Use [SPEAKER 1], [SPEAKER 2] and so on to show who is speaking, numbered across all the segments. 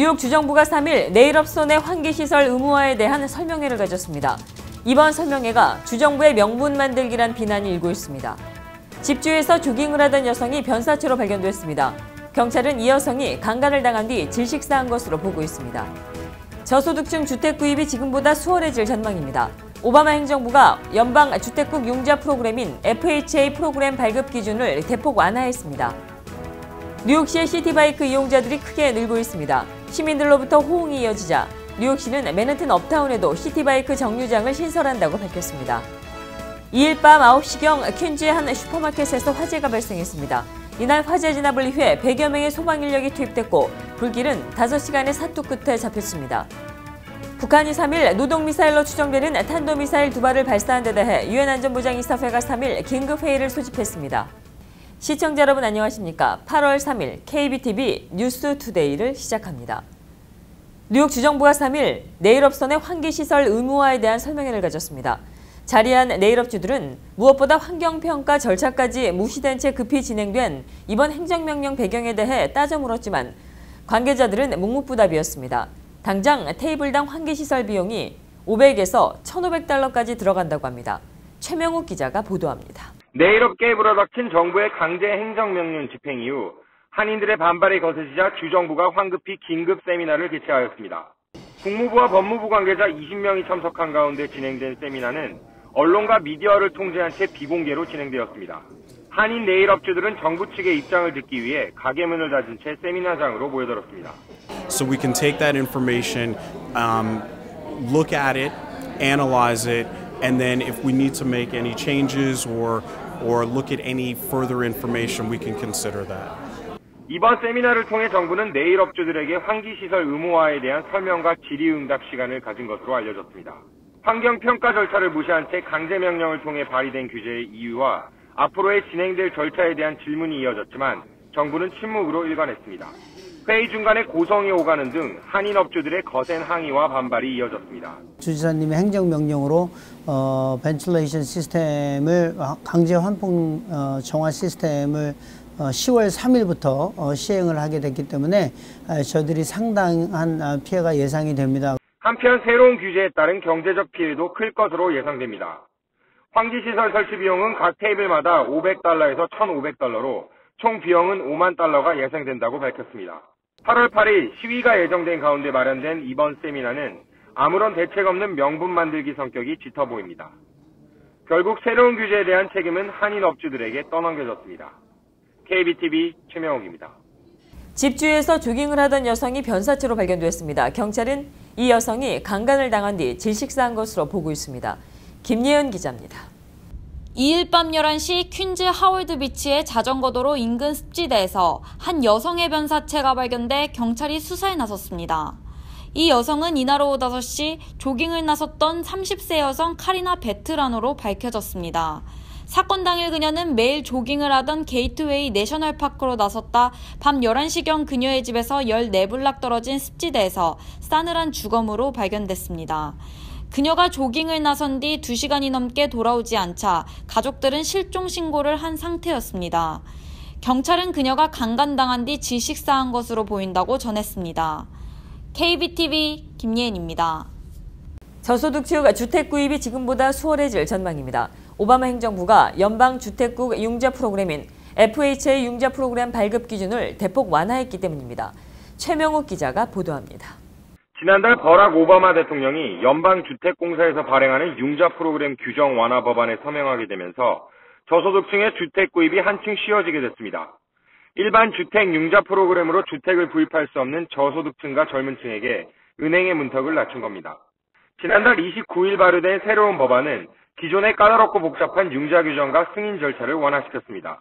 [SPEAKER 1] 뉴욕 주정부가 3일 내일업선의 환기시설 의무화에 대한 설명회를 가졌습니다. 이번 설명회가 주정부의 명분 만들기란 비난이 일고 있습니다. 집주에서 조깅을 하던 여성이 변사체로 발견됐습니다. 경찰은 이 여성이 강간을 당한 뒤 질식사한 것으로 보고 있습니다. 저소득층 주택 구입이 지금보다 수월해질 전망입니다. 오바마 행정부가 연방 주택국 융자 프로그램인 FHA 프로그램 발급 기준을 대폭 완화했습니다. 뉴욕시의 시티바이크 이용자들이 크게 늘고 있습니다. 시민들로부터 호응이 이어지자 뉴욕시는 맨해튼 업타운에도 시티바이크 정류장을 신설한다고 밝혔습니다. 2일 밤 9시경 퀸즈의 한 슈퍼마켓에서 화재가 발생했습니다. 이날 화재 진압을 위해 100여 명의 소방 인력이 투입됐고 불길은 5시간의 사투 끝에 잡혔습니다. 북한이 3일 노동미사일로 추정되는 탄도미사일 2발을 발사한 데 대해 유엔 안전보장이사회가 3일 긴급회의를 소집했습니다. 시청자 여러분 안녕하십니까? 8월 3일 KBTV 뉴스투데이를 시작합니다. 뉴욕 주정부가 3일 내일업선의 환기시설 의무화에 대한 설명회를 가졌습니다. 자리한 내일업주들은 무엇보다 환경평가 절차까지 무시된 채 급히 진행된 이번 행정명령 배경에 대해 따져 물었지만 관계자들은 묵묵부답이었습니다. 당장 테이블당 환기시설 비용이 500에서 1,500달러까지 들어간다고 합니다. 최명욱 기자가 보도합니다.
[SPEAKER 2] 내일업계에 불어닥친 정부의 강제 행정명령 집행 이후 한인들의 반발이 거세지자 주정부가 황급히 긴급 세미나를 개최하였습니다. 국무부와 법무부 관계자 20명이 참석한 가운데 진행된 세미나는 언론과 미디어를 통제한 채 비공개로 진행되었습니다. 한인 내일업주들은 정부 측의 입장을 듣기 위해 가게문을 닫은 채 세미나장으로 모여들었습니다.
[SPEAKER 3] So we can take that information, look at it, analyze it, and then if we need to make any changes or look at any further information, we can consider that.
[SPEAKER 2] 이번 세미나를 통해 정부는 내일업주들에게 환기시설 의무화에 대한 설명과 질의응답 시간을 가진 것으로 알려졌습니다. 환경평가 절차를 무시한 채 강제명령을 통해 발의된 규제의 이유와 앞으로의 진행될 절차에 대한 질문이 이어졌지만 정부는 침묵으로 일관했습니다. 회의 중간에 고성이 오가는 등 한인업주들의 거센 항의와 반발이 이어졌습니다.
[SPEAKER 4] 주지사님의 행정명령으로 벤틸레이션 시스템을 강제 환풍 정화 시스템을 10월 3일부터 시행을 하게 됐기 때문에 저희들이 상당한 피해가 예상이 됩니다.
[SPEAKER 2] 한편 새로운 규제에 따른 경제적 피해도 클 것으로 예상됩니다. 환기시설 설치 비용은 각 테이블마다 500달러에서 1,500달러로 총 비용은 5만 달러가 예상된다고 밝혔습니다. 8월 8일 시위가 예정된 가운데 마련된 이번 세미나는 아무런 대책 없는 명분 만들기 성격이 짙어 보입니다. 결국 새로운 규제에 대한 책임은 한인업주들에게 떠넘겨졌습니다. KBTV 최명욱입니다.
[SPEAKER 1] 집주에서 조깅을 하던 여성이 변사체로 발견됐습니다. 경찰은 이 여성이 강간을 당한 뒤 질식사한 것으로 보고 있습니다. 김예은 기자입니다.
[SPEAKER 5] 2일 밤 11시 퀸즈 하월드 비치의 자전거도로 인근 습지대에서 한 여성의 변사체가 발견돼 경찰이 수사에 나섰습니다. 이 여성은 이날 오후 5시 조깅을 나섰던 30세 여성 카리나 베트라노로 밝혀졌습니다. 사건 당일 그녀는 매일 조깅을 하던 게이트웨이 내셔널파크로 나섰다 밤 11시경 그녀의 집에서 14블락 떨어진 습지대에서 싸늘한 주검으로 발견됐습니다. 그녀가 조깅을 나선 뒤 2시간이 넘게 돌아오지 않자 가족들은 실종 신고를 한 상태였습니다. 경찰은 그녀가 강간당한 뒤 질식사한 것으로 보인다고 전했습니다. KBTV 김예은입니다.
[SPEAKER 1] 저소득층 주택 구입이 지금보다 수월해질 전망입니다. 오바마 행정부가 연방 주택국 융자 프로그램인 FHA 융자 프로그램 발급 기준을 대폭 완화했기 때문입니다. 최명욱 기자가 보도합니다.
[SPEAKER 2] 지난달 버락 오바마 대통령이 연방주택공사에서 발행하는 융자 프로그램 규정 완화 법안에 서명하게 되면서 저소득층의 주택 구입이 한층 쉬워지게 됐습니다. 일반 주택 융자 프로그램으로 주택을 구입할 수 없는 저소득층과 젊은 층에게 은행의 문턱을 낮춘 겁니다. 지난달 29일 발효된 새로운 법안은 기존의 까다롭고 복잡한 융자 규정과 승인 절차를 완화시켰습니다.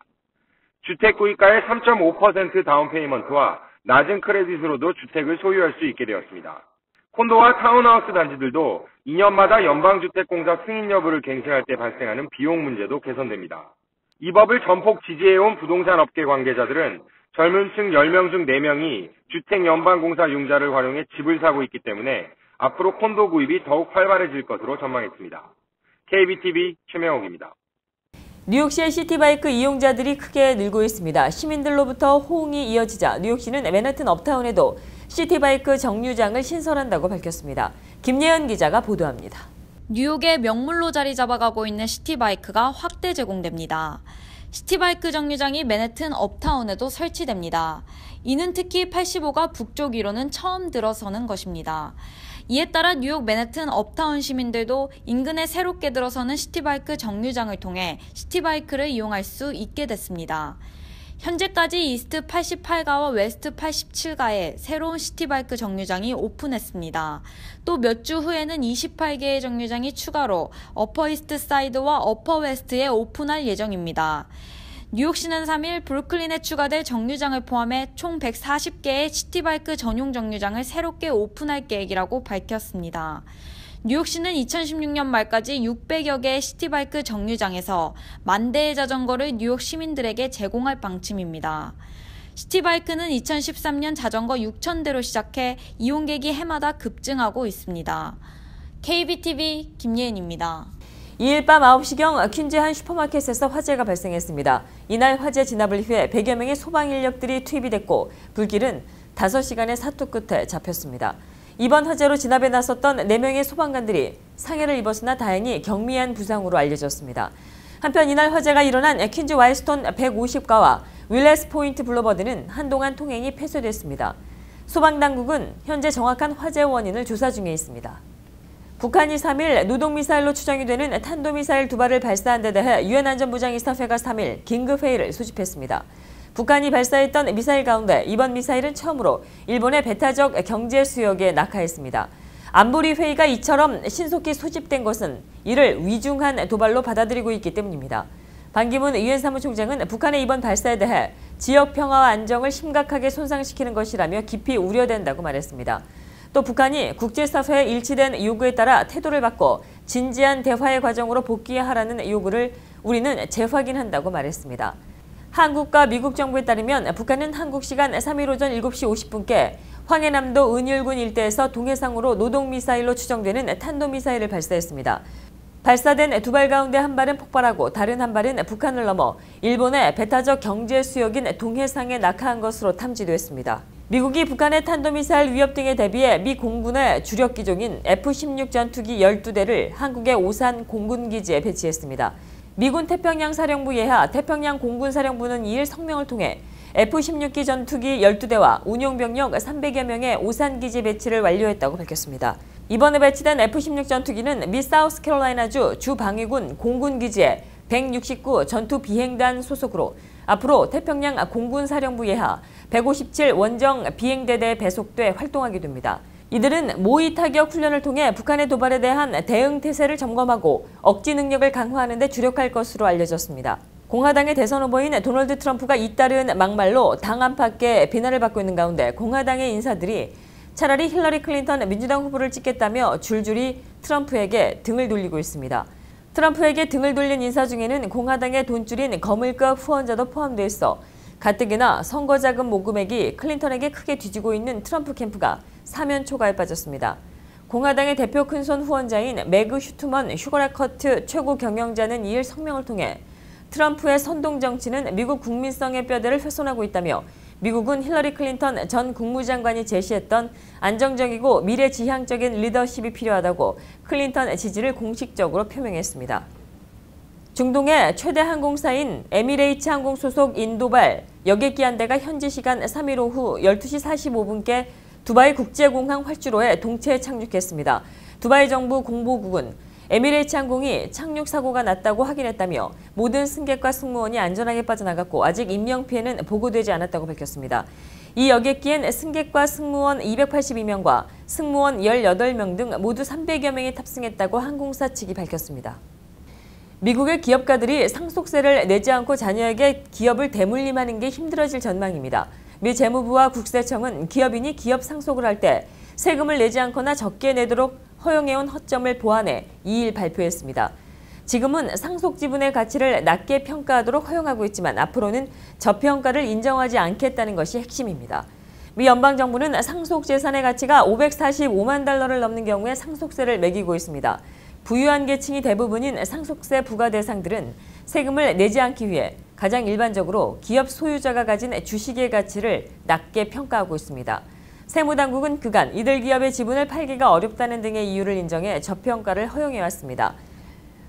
[SPEAKER 2] 주택 구입가의 3.5% 다운 페이먼트와 낮은 크레딧으로도 주택을 소유할 수 있게 되었습니다. 콘도와 타운하우스 단지들도 2년마다 연방주택공사 승인 여부를 갱신할 때 발생하는 비용 문제도 개선됩니다. 이 법을 전폭 지지해온 부동산 업계 관계자들은 젊은 층 10명 중 4명이 주택연방공사 융자를 활용해 집을 사고 있기 때문에 앞으로 콘도 구입이 더욱 활발해질 것으로 전망했습니다. KBTV 최명욱입니다.
[SPEAKER 1] 뉴욕시의 시티바이크 이용자들이 크게 늘고 있습니다. 시민들로부터 호응이 이어지자 뉴욕시는 맨해튼 업타운에도 시티바이크 정류장을 신설한다고 밝혔습니다. 김예은 기자가 보도합니다.
[SPEAKER 5] 뉴욕의 명물로 자리 잡아가고 있는 시티바이크가 확대 제공됩니다. 시티바이크 정류장이 맨해튼 업타운에도 설치됩니다. 이는 특히 85가 북쪽 위로는 처음 들어서는 것입니다. 이에 따라 뉴욕 맨해튼 업타운 시민들도 인근에 새롭게 들어서는 시티바이크 정류장을 통해 시티바이크를 이용할 수 있게 됐습니다. 현재까지 이스트 88가와 웨스트 87가에 새로운 시티바이크 정류장이 오픈했습니다. 또 몇 주 후에는 28개의 정류장이 추가로 어퍼 이스트 사이드와 어퍼 웨스트에 오픈할 예정입니다. 뉴욕시는 3일 브루클린에 추가될 정류장을 포함해 총 140개의 시티바이크 전용 정류장을 새롭게 오픈할 계획이라고 밝혔습니다. 뉴욕시는 2016년 말까지 600여 개의 시티바이크 정류장에서 10,000대의 자전거를 뉴욕 시민들에게 제공할 방침입니다. 시티바이크는 2013년 자전거 6,000대로 시작해 이용객이 해마다 급증하고 있습니다. KBTV 김예은입니다.
[SPEAKER 1] 2일 밤 9시경 퀸즈 한 슈퍼마켓에서 화재가 발생했습니다. 이날 화재 진압을 위해 100여 명의 소방 인력들이 투입이 됐고 불길은 5시간의 사투 끝에 잡혔습니다. 이번 화재로 진압에 나섰던 4명의 소방관들이 상해를 입었으나 다행히 경미한 부상으로 알려졌습니다. 한편 이날 화재가 일어난 퀸즈 와일스톤 150가와 윌레스 포인트 블루버드는 한동안 통행이 폐쇄됐습니다. 소방당국은 현재 정확한 화재 원인을 조사 중에 있습니다. 북한이 3일 노동미사일로 추정이 되는 탄도미사일 2발을 발사한 데 대해 유엔 안전보장이사회가 3일 긴급회의를 소집했습니다. 북한이 발사했던 미사일 가운데 이번 미사일은 처음으로 일본의 배타적 경제 수역에 낙하했습니다. 안보리 회의가 이처럼 신속히 소집된 것은 이를 위중한 도발로 받아들이고 있기 때문입니다. 반기문 유엔 사무총장은 북한의 이번 발사에 대해 지역 평화와 안정을 심각하게 손상시키는 것이라며 깊이 우려된다고 말했습니다. 또 북한이 국제사회의 일치된 요구에 따라 태도를 바꿔 진지한 대화의 과정으로 복귀하라는 요구를 우리는 재확인한다고 말했습니다. 한국과 미국 정부에 따르면 북한은 한국 시간 3일 오전 7시 50분께 황해남도 은율군 일대에서 동해상으로 노동미사일로 추정되는 탄도미사일을 발사했습니다. 발사된 2발 가운데 한 발은 폭발하고 다른 한 발은 북한을 넘어 일본의 배타적 경제 수역인 동해상에 낙하한 것으로 탐지됐습니다. 미국이 북한의 탄도미사일 위협 등에 대비해 미 공군의 주력 기종인 F-16 전투기 12대를 한국의 오산 공군기지에 배치했습니다. 미군 태평양 사령부 예하 태평양 공군사령부는 2일 성명을 통해 F-16기 전투기 12대와 운용병력 300여 명의 오산기지 배치를 완료했다고 밝혔습니다. 이번에 배치된 F-16 전투기는 미 사우스캐롤라이나주 주방위군 공군기지에 169 전투 비행단 소속으로 앞으로 태평양 공군사령부 예하 157 원정 비행대대에 배속돼 활동하게 됩니다. 이들은 모의 타격 훈련을 통해 북한의 도발에 대한 대응 태세를 점검하고 억지 능력을 강화하는 데 주력할 것으로 알려졌습니다. 공화당의 대선 후보인 도널드 트럼프가 잇따른 막말로 당 안팎의 비난을 받고 있는 가운데 공화당의 인사들이 차라리 힐러리 클린턴 민주당 후보를 찍겠다며 줄줄이 트럼프에게 등을 돌리고 있습니다. 트럼프에게 등을 돌린 인사 중에는 공화당의 돈줄인 거물급 후원자도 포함돼 있어 가뜩이나 선거자금 모금액이 클린턴에게 크게 뒤지고 있는 트럼프 캠프가 사면 초가에 빠졌습니다. 공화당의 대표 큰손 후원자인 매그 슈트먼 슈거라커트 최고 경영자는 2일 성명을 통해 트럼프의 선동 정치는 미국 국민성의 뼈대를 훼손하고 있다며 미국은 힐러리 클린턴 전 국무장관이 제시했던 안정적이고 미래지향적인 리더십이 필요하다고 클린턴 지지를 공식적으로 표명했습니다. 중동의 최대 항공사인 에미레이츠 항공 소속 인도발 여객기 한 대가 현지 시간 3일 오후 12시 45분께 두바이 국제공항 활주로에 동체에 착륙했습니다. 두바이 정부 공보국은 에미레이츠 항공이 착륙 사고가 났다고 확인했다며 모든 승객과 승무원이 안전하게 빠져나갔고 아직 인명피해는 보고되지 않았다고 밝혔습니다. 이 여객기엔 승객과 승무원 282명과 승무원 18명 등 모두 300여 명이 탑승했다고 항공사 측이 밝혔습니다. 미국의 기업가들이 상속세를 내지 않고 자녀에게 기업을 대물림하는 게 힘들어질 전망입니다. 미 재무부와 국세청은 기업인이 기업 상속을 할 때 세금을 내지 않거나 적게 내도록 허용해온 허점을 보완해 2일 발표했습니다. 지금은 상속 지분의 가치를 낮게 평가하도록 허용하고 있지만 앞으로는 저평가를 인정하지 않겠다는 것이 핵심입니다. 미 연방정부는 상속 재산의 가치가 545만 달러를 넘는 경우에 상속세를 매기고 있습니다. 부유한 계층이 대부분인 상속세 부과 대상들은 세금을 내지 않기 위해 가장 일반적으로 기업 소유자가 가진 주식의 가치를 낮게 평가하고 있습니다. 세무당국은 그간 이들 기업의 지분을 팔기가 어렵다는 등의 이유를 인정해 저평가를 허용해왔습니다.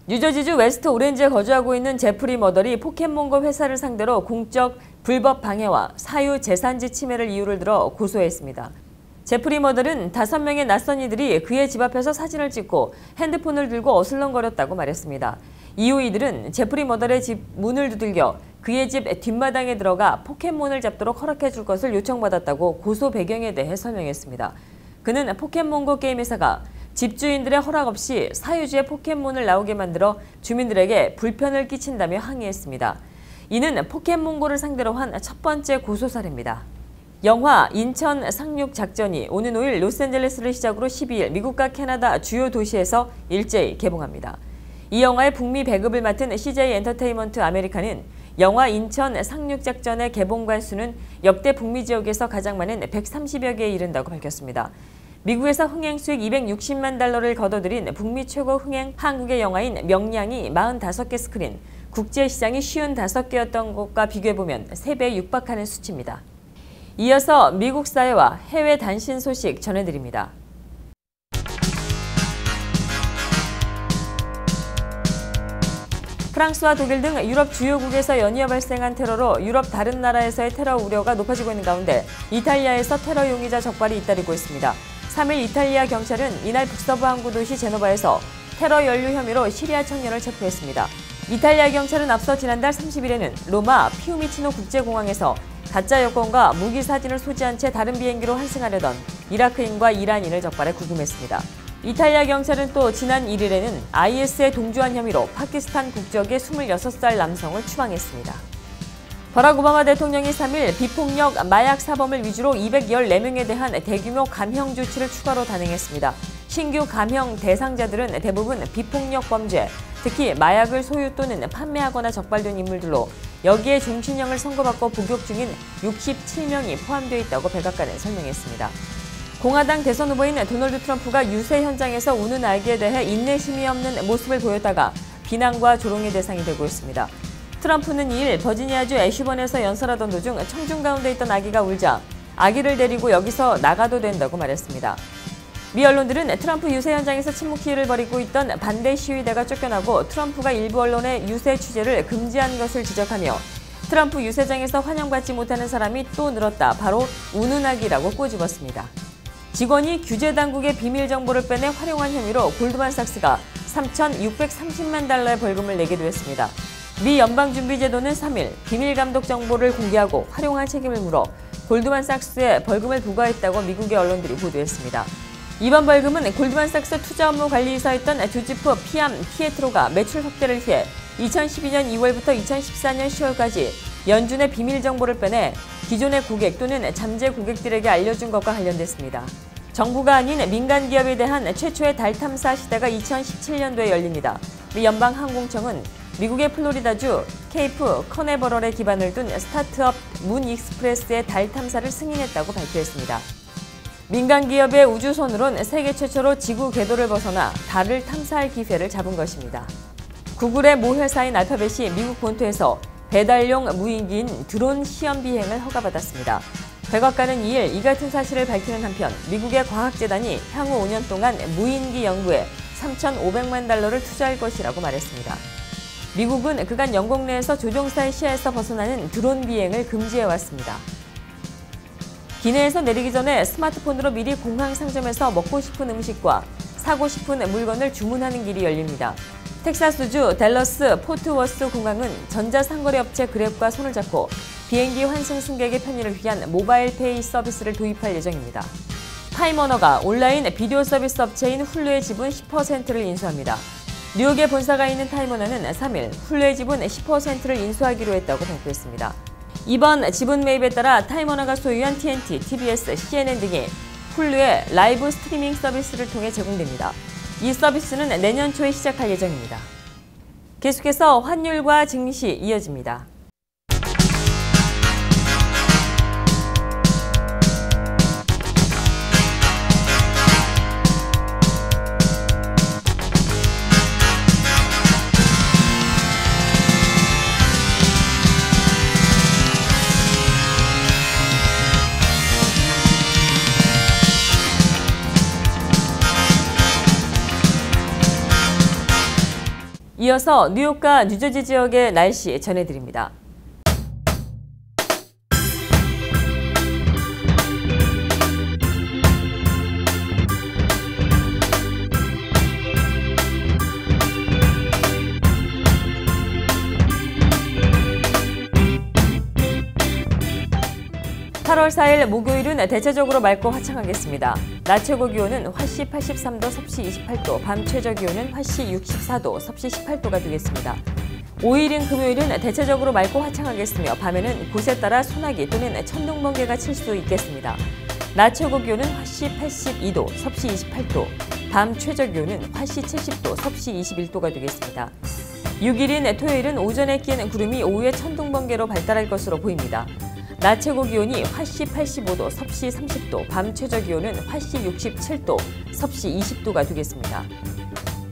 [SPEAKER 1] 뉴저지주 웨스트 오렌지에 거주하고 있는 제프리 머덜이 포켓몬고 회사를 상대로 공적 불법 방해와 사유 재산지 침해를 이유를 들어 고소했습니다. 제프리 머덜은 5명의 낯선 이들이 그의 집 앞에서 사진을 찍고 핸드폰을 들고 어슬렁거렸다고 말했습니다. 이후 이들은 제프리 머덜의 집 문을 두들겨 그의 집 뒷마당에 들어가 포켓몬을 잡도록 허락해 줄 것을 요청받았다고 고소 배경에 대해 설명했습니다. 그는 포켓몬고 게임 회사가 집주인들의 허락 없이 사유지에 포켓몬을 나오게 만들어 주민들에게 불편을 끼친다며 항의했습니다. 이는 포켓몬고를 상대로 한 첫 번째 고소 사례입니다. 영화 인천 상륙 작전이 오는 5일 로스앤젤레스를 시작으로 12일 미국과 캐나다 주요 도시에서 일제히 개봉합니다. 이 영화의 북미 배급을 맡은 CJ 엔터테인먼트 아메리카는 영화 인천 상륙 작전의 개봉관 수는 역대 북미 지역에서 가장 많은 130여 개에 이른다고 밝혔습니다. 미국에서 흥행 수익 260만 달러를 거둬들인 북미 최고 흥행 한국의 영화인 명량이 45개 스크린, 국제시장이 55개였던 것과 비교해보면 3배에 육박하는 수치입니다. 이어서 미국 사회와 해외 단신 소식 전해드립니다. 프랑스와 독일 등 유럽 주요국에서 연이어 발생한 테러로 유럽 다른 나라에서의 테러 우려가 높아지고 있는 가운데 이탈리아에서 테러 용의자 적발이 잇따르고 있습니다. 3일 이탈리아 경찰은 이날 북서부 항구 도시 제노바에서 테러 연루 혐의로 시리아 청년을 체포했습니다. 이탈리아 경찰은 앞서 지난달 30일에는 로마 피우미치노 국제공항에서 가짜 여권과 무기 사진을 소지한 채 다른 비행기로 환승하려던 이라크인과 이란인을 적발해 구금했습니다. 이탈리아 경찰은 또 지난 1일에는 IS에 동조한 혐의로 파키스탄 국적의 26살 남성을 추방했습니다. 버락 오바마 대통령이 3일 비폭력 마약 사범을 위주로 214명에 대한 대규모 감형 조치를 추가로 단행했습니다. 신규 감형 대상자들은 대부분 비폭력 범죄, 특히 마약을 소유 또는 판매하거나 적발된 인물들로 여기에 종신형을 선고받고 복역 중인 67명이 포함되어 있다고 백악관은 설명했습니다. 공화당 대선 후보인 도널드 트럼프가 유세 현장에서 우는 아기에 대해 인내심이 없는 모습을 보였다가 비난과 조롱의 대상이 되고 있습니다. 트럼프는 2일 버지니아주 애쉬번에서 연설하던 도중 청중 가운데 있던 아기가 울자 아기를 데리고 여기서 나가도 된다고 말했습니다. 미 언론들은 트럼프 유세 현장에서 침묵 시위를 벌이고 있던 반대 시위대가 쫓겨나고 트럼프가 일부 언론의 유세 취재를 금지한 것을 지적하며 트럼프 유세장에서 환영받지 못하는 사람이 또 늘었다. 바로 우는 아기라고 꼬집었습니다. 직원이 규제 당국의 비밀 정보를 빼내 활용한 혐의로 골드만삭스가 3,630만 달러의 벌금을 내기도 했습니다. 미 연방준비제도는 3일 비밀 감독 정보를 공개하고 활용한 책임을 물어 골드만삭스에 벌금을 부과했다고 미국의 언론들이 보도했습니다. 이번 벌금은 골드만삭스 투자 업무 관리이사였던 조지프 피에트로가 매출 확대를 위해 2012년 2월부터 2014년 10월까지 연준의 비밀 정보를 빼내 기존의 고객 또는 잠재 고객들에게 알려준 것과 관련됐습니다. 정부가 아닌 민간 기업에 대한 최초의 달 탐사 시대가 2017년도에 열립니다. 미 연방항공청은 미국의 플로리다주 케이프 커네버럴에 기반을 둔 스타트업 문 익스프레스의 달 탐사를 승인했다고 발표했습니다. 민간 기업의 우주선으론 세계 최초로 지구 궤도를 벗어나 달을 탐사할 기회를 잡은 것입니다. 구글의 모 회사인 알파벳이 미국 본토에서 배달용 무인기인 드론 시험 비행을 허가받았습니다. 백악관은 2일 이 같은 사실을 밝히는 한편 미국의 과학재단이 향후 5년 동안 무인기 연구에 3,500만 달러를 투자할 것이라고 말했습니다. 미국은 그간 영국 내에서 조종사의 시야에서 벗어나는 드론 비행을 금지해왔습니다. 기내에서 내리기 전에 스마트폰으로 미리 공항 상점에서 먹고 싶은 음식과 사고 싶은 물건을 주문하는 길이 열립니다. 텍사스주 댈러스 포트워스 공항은 전자상거래 업체 그랩과 손을 잡고 비행기 환승 승객의 편의를 위한 모바일 페이 서비스를 도입할 예정입니다. 타임워너가 온라인 비디오 서비스 업체인 훌루의 지분 10%를 인수합니다. 뉴욕에 본사가 있는 타임워너는 3일 훌루의 지분 10%를 인수하기로 했다고 발표했습니다. 이번 지분 매입에 따라 타임워너가 소유한 TNT, TBS, CNN 등이 훌루의 라이브 스트리밍 서비스를 통해 제공됩니다. 이 서비스는 내년 초에 시작할 예정입니다. 계속해서 환율과 증시 이어집니다. 이어서 뉴욕과 뉴저지 지역의 날씨 전해드립니다. (8월 4일) 목요일은 대체적으로 맑고 화창하겠습니다. 낮 최고 기온은 화씨 83도, 섭씨 28도, 밤 최저 기온은 화씨 64도, 섭씨 18도가 되겠습니다. 5일인 금요일은 대체적으로 맑고 화창하겠으며 밤에는 곳에 따라 소나기 또는 천둥번개가 칠 수 있겠습니다. 낮 최고 기온은 화씨 82도, 섭씨 28도, 밤 최저 기온은 화씨 70도, 섭씨 21도가 되겠습니다. 6일인 토요일은 오전에 낀 구름이 오후에 천둥번개로 발달할 것으로 보입니다. 낮 최고 기온이 화씨 85도, 섭씨 30도, 밤 최저 기온은 화씨 67도, 섭씨 20도가 되겠습니다.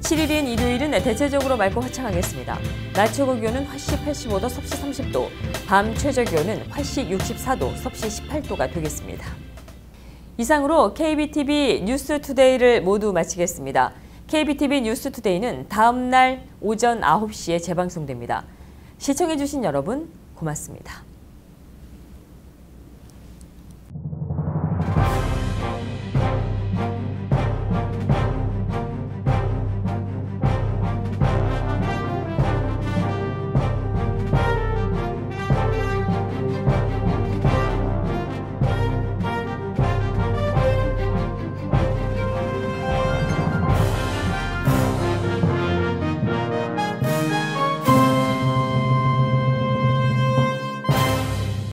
[SPEAKER 1] 7일인 일요일은 대체적으로 맑고 화창하겠습니다. 낮 최고 기온은 화씨 85도, 섭씨 30도, 밤 최저 기온은 화씨 64도, 섭씨 18도가 되겠습니다. 이상으로 KBTV 뉴스투데이를 모두 마치겠습니다. KBTV 뉴스투데이는 다음 날 오전 9시에 재방송됩니다. 시청해주신 여러분 고맙습니다.